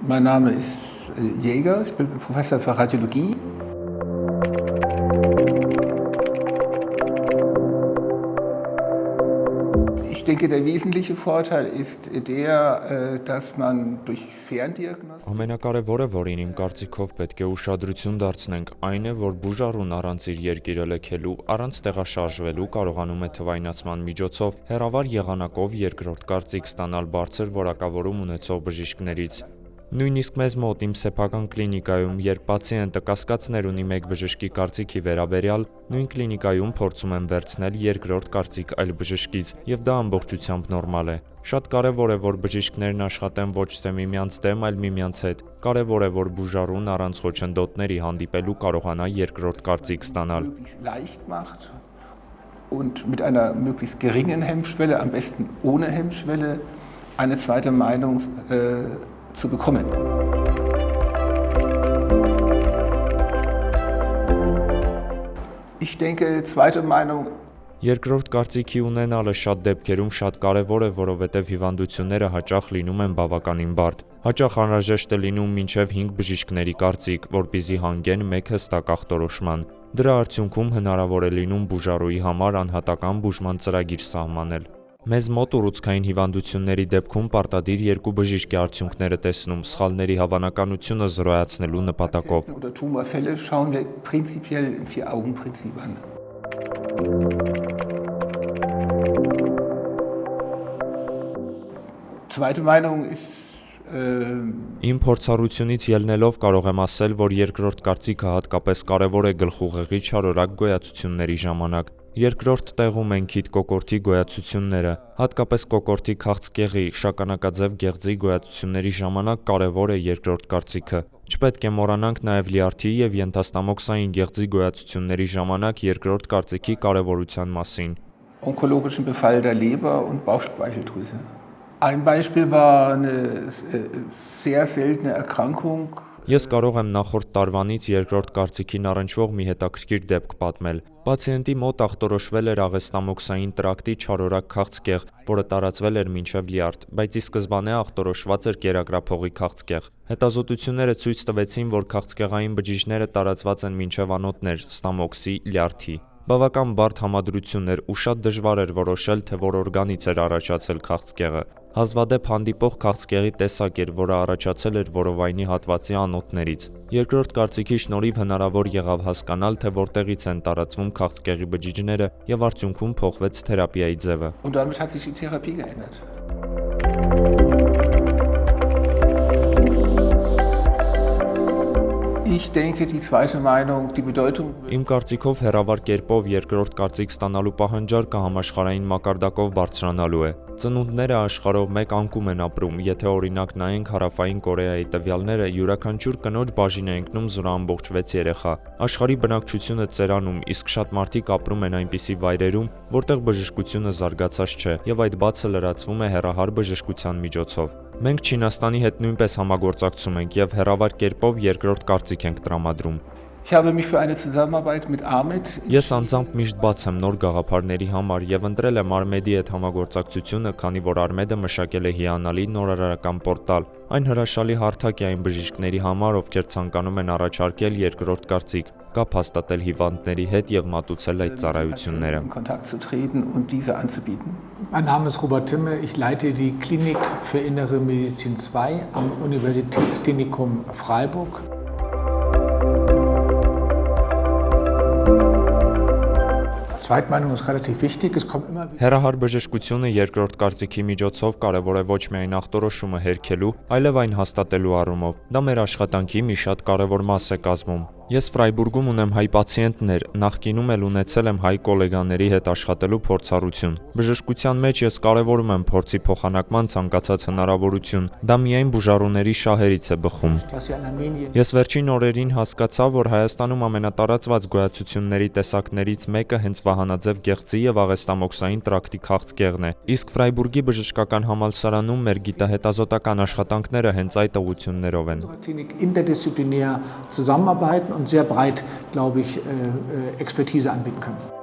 Mein Name ist Jäger, ich bin Professor für Radiologie. Ich denke, der wesentliche Vorteil ist der, dass man durch Ferndiagnostik... Ամենակարևորը, որին իմ կարծիքով պետք է ուշադրություն դարձնենք, այն է, որ բուժառուն առանց իր երկիրը լքելու, առանց տեղաշարժվելու կարողանում է թվայնացման միջոցով հեռավար եղանակով երկրորդ կարծիք ստանալ բարձր որակավորում ունեցող բժիշկներից։ Նույնիսկ մեզ մոտ իմ սեփական կլինիկայում, երբ պացիենտը կասկածներ ունի մեկ բժշկի կարծիքի վերաբերյալ, նույն կլինիկայում փորձում եմ վերցնել երկրորդ կարծիք այլ բժշկից, եւ դա ամբողջությամբ նորմալ է։ Շատ կարևոր է, որ բժիշկներն աշխատեն ոչ թե միմյանց դեմ, այլ միմյանց հետ։ Կարևոր է, որ բուժառուն առանց խոչընդոտների հանդիպելու կարողանա երկրորդ կարծիք ստանալ։ Und mit einer möglichst geringen Hemmschwelle, am besten ohne Hemmschwelle, eine zweite Meinung zu bekommen. Ich denke, zweite Meinung. Երկրորդ կարծիքի ունենալը շատ դեպքերում շատ կարևոր է, որովհետև հիվանդությունները հաճախ լինում են բավականին բարդ։ Հաճախ անհրաժեշտ է լինում մինչև 5 բժիշկների կարծիք, որպեսզի հանգեն մեկ հստակ ախտորոշման։ Դրա արդյունքում հնարավոր է լինում բուժառուի համար անհատական բուժման ծրագիր սահմանել։ Մեզ մոտ ուռուցքային հիվանդությունների դեպքում պարտադիր 2 բժիշկ է արդյունքները տեսնում սխալների հավանականությունը զրոյացնելու նպատակով։ Tumorfälle schauen wir prinzipiell im Vier-Augen-Prinzip an. Zweite Meinung ist Իմ փորձառությունից ելնելով կարող եմ ասել, որ երկրորդ կարծիքը հատկապես կարևոր է գլխուղեղի չարորակ գոյացությունների ժամանակ։ Երկրորդ տեղում են քիթ կոկորդի գոյացությունները, հատկապես կոկորդի քաղցկեղի, շագանակաձև գեղձի գոյացությունների ժամանակ կարևոր է երկրորդ կարծիքը։ Չպետք է մոռանանք նաև լյարդի եւ ենթաստամոքսային գեղձի գոյացությունների ժամանակ երկրորդ կարծիքի կարևորության մասին։ Onkologischen Befall der Leber und Bauchspeicheldrüse. Ein Beispiel war eine sehr seltene Erkrankung. Ես կարող եմ նախորդ տարվանից երկրորդ կարծիքին առնչվող մի հետաքրքիր դեպք պատմել։ Պացիենտի մոտ ախտորոշվել էր աղեստամոքսային տրակտի չարորակ քաղցկեղ, որը տարածվել էր մինչև լյարդ, բայց ի սկզբանե ախտորոշված էր կերակրափողի քաղցկեղ։ Հետազոտությունները ցույց տվեցին, որ քաղցկեղային բջիջները տարածված են մինչև անոթներ, ստամոքսի, լյարդի։ Բավական բարդ համադրություն էր ու շատ դժվար էր որոշել, թե որ օրգանից էր առաջացել քաղցկեղը։ Հազվադեպ հանդիպող քաղցկեղի տեսակ էր, որը առաջացել էր որովայնի հատվածի անոթներից։ Երկրորդ կարծիքի շնորհիվ հնարավոր եղավ հասկանալ, թե որտեղից են տարածվում քաղցկեղի բջիջները եւ արդյունքում փոխվեց թերապիայի ձևը։ Und damit hat sich die Therapie geändert. Ich denke, die zweite Meinung, die Bedeutung... Իմ կարծիքով հեռավար կերպով երկրորդ կարծիք ստանալու պահանջարկը համաշխարհային մակարդակով բարձրանալու է։ Ծնունդները աշխարհով մեկ անկում են ապրում, եթե օրինակ նայենք Հարավային Կորեայի տվյալները, յուրաքանչյուր կնոջ բաժին է ընկնում 0.6 երեխա։ Աշխարհի բնակչությունը ծերանում, իսկ շատ մարդիկ ապրում են այնպիսի վայրերում, որտեղ բժշկությունը զարգացած չէ, եւ այդ բացը լրացվում է հեռահար բժշկության միջոցով։ Մենք Չինաստանի հետ նույնպես համագործակցում ենք եւ հեռավար կերպով երկրորդ կարծիք ենք տրամադրում։ Ich habe mich für eine Zusammenarbeit mit AMED. Ես անձամբ միշտ բաց եմ նոր գաղափարների համար եւ ընտրել եմ Արմեդի հետ համագործակցությունը, քանի որ Արմեդը մշակել է հիանալի նորարարական պորտալ։ Այն հրաշալի հարթակ է այն բժիշկների համար, ովքեր ցանկանում են առաջարկել երկրորդ կարծիք, կապ հաստատել հիվանդների հետ եւ մատուցել այդ ծառայությունները։ Mein Name ist Robert Timme, ich leite die Klinik für Innere Medizin 2 am Universitätsklinikum Freiburg. Zweitmeinung ist relativ wichtig, es kommt immer wieder. Հեռահար բժշկությունը երկրորդ կարծիքի միջոցով կարևոր է ոչ միայն ախտորոշումը հերքելու, այլև այն հաստատելու առումով։ Դա մեր աշխատանքի մի շատ կարևոր մաս է կազմում։ Ես Ֆրայբուրգում ունեմ հայ պացիենտներ, նախկինում էլ ունեցել եմ հայ գոլեգաների հետ աշխատելու փորձառություն։ Բժշկության մեջ ես կարևորում եմ փորձի փոխանակման ցանկացած հնարավորություն։ Դա միայն բուժառուների շահերից է բխում։ Ես վերջին օրերին հասկացա, որ Հայաստանում ամենատարածված գոյացությունների տեսակներից մեկը հենց վահանաձև գեղձի եւ աղեստամոքսային տրակտի քաղցկեղն է։ Իսկ Ֆրայբուրգի բժշկական համալսարանում մեր գիտահետազոտական աշխատանքները հենց այդ ուղղություններով են։ Interdisziplinär zusammenarbeiten und sehr breit, glaube ich, Expertise anbieten können.